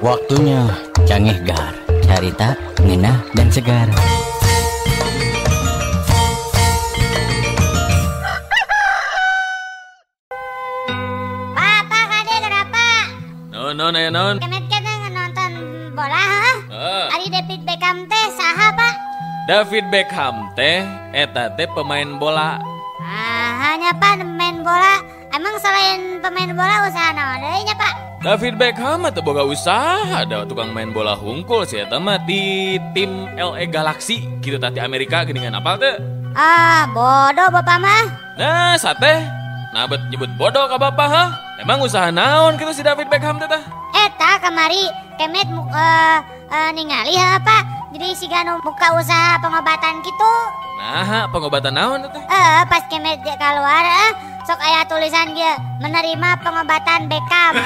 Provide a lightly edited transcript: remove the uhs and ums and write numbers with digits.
Waktunya canggih gar, carita, ngeunah, dan segar. Pak, kade kenapa? Non aya naon? Kemet kita nonton bola, ha? Ari David Beckham teh saha, Pak? David Beckham teh eta teh pemain bola. Hanya Pak pemain bola. Emang selain pemain bola usaha naon deui nya, Pak? David Beckham teh boga usaha, ada tukang main bola hungkul sih eta mah di tim LA Galaxy kitu tah di Amerika geuningan apal teh. Bodoh Bapak mah. Nah, sate. Nah, bet nyebut bodoh ka Bapak ha? Emang usaha naon kitu si David Beckham teh tah? Eta kamari kemet ningali ha, Pak. Jadi siga nu buka usaha pengobatan gitu. Nah, pengobatan naon teh? Pas kemet dia keluar, sok aya tulisan dia menerima pengobatan Beckham.